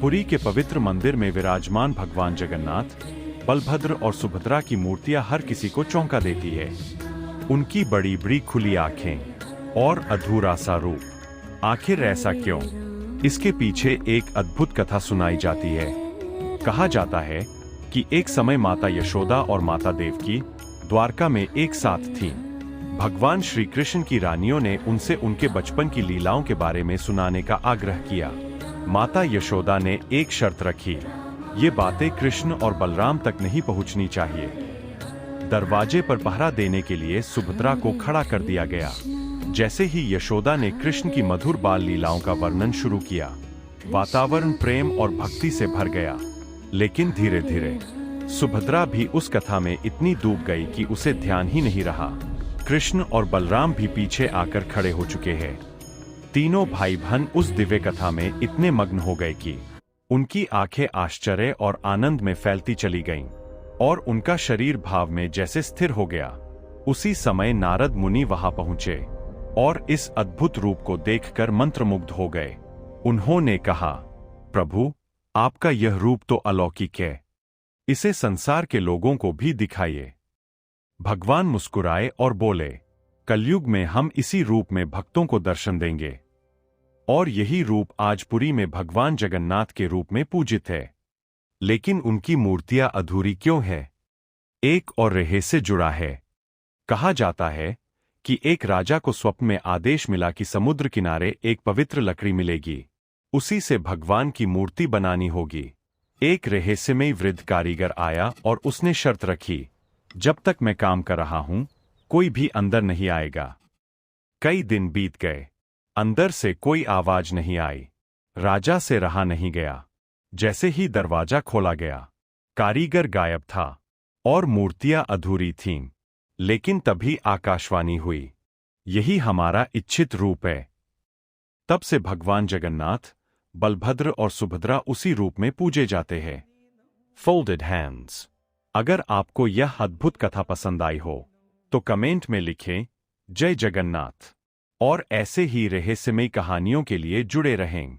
पुरी के पवित्र मंदिर में विराजमान भगवान जगन्नाथ, बलभद्र और सुभद्रा की मूर्तियां हर किसी को चौंका देती है। उनकी बड़ी बड़ी खुली आंखें और अधूरा सा रूप, आखिर ऐसा क्यों? इसके पीछे एक अद्भुत कथा सुनाई जाती है। कहा जाता है कि एक समय माता यशोदा और माता देवकी द्वारका में एक साथ थीं। भगवान श्री कृष्ण की रानियों ने उनसे उनके बचपन की लीलाओं के बारे में सुनाने का आग्रह किया। माता यशोदा ने एक शर्त रखी, ये बातें कृष्ण और बलराम तक नहीं पहुंचनी चाहिए। दरवाजे पर पहरा देने के लिए सुभद्रा को खड़ा कर दिया गया। जैसे ही यशोदा ने कृष्ण की मधुर बाल लीलाओं का वर्णन शुरू किया, वातावरण प्रेम और भक्ति से भर गया। लेकिन धीरे धीरे सुभद्रा भी उस कथा में इतनी डूब गई कि उसे ध्यान ही नहीं रहा। कृष्ण और बलराम भी पीछे आकर खड़े हो चुके हैं। तीनों भाई बहन उस दिव्य कथा में इतने मग्न हो गए कि उनकी आंखें आश्चर्य और आनंद में फैलती चली गईं, और उनका शरीर भाव में जैसे स्थिर हो गया। उसी समय नारद मुनि वहां पहुंचे और इस अद्भुत रूप को देखकर मंत्रमुग्ध हो गए। उन्होंने कहा, प्रभु, आपका यह रूप तो अलौकिक है, इसे संसार के लोगों को भी दिखाइए। भगवान मुस्कुराए और बोले, कलयुग में हम इसी रूप में भक्तों को दर्शन देंगे। और यही रूप आज पुरी में भगवान जगन्नाथ के रूप में पूजित है। लेकिन उनकी मूर्तियां अधूरी क्यों है? एक और रहस्य जुड़ा है। कहा जाता है कि एक राजा को स्वप्न में आदेश मिला कि समुद्र किनारे एक पवित्र लकड़ी मिलेगी, उसी से भगवान की मूर्ति बनानी होगी। एक रहस्यमयी वृद्ध कारीगर आया और उसने शर्त रखी, जब तक मैं काम कर रहा हूं, कोई भी अंदर नहीं आएगा। कई दिन बीत गए, अंदर से कोई आवाज नहीं आई। राजा से रहा नहीं गया। जैसे ही दरवाजा खोला गया, कारीगर गायब था और मूर्तियां अधूरी थीं। लेकिन तभी आकाशवाणी हुई, यही हमारा इच्छित रूप है। तब से भगवान जगन्नाथ, बलभद्र और सुभद्रा उसी रूप में पूजे जाते हैं। Folded hands. अगर आपको यह अद्भुत कथा पसंद आई हो तो कमेंट में लिखें, जय जगन्नाथ। और ऐसे ही रहस्यमयी कहानियों के लिए जुड़े रहें।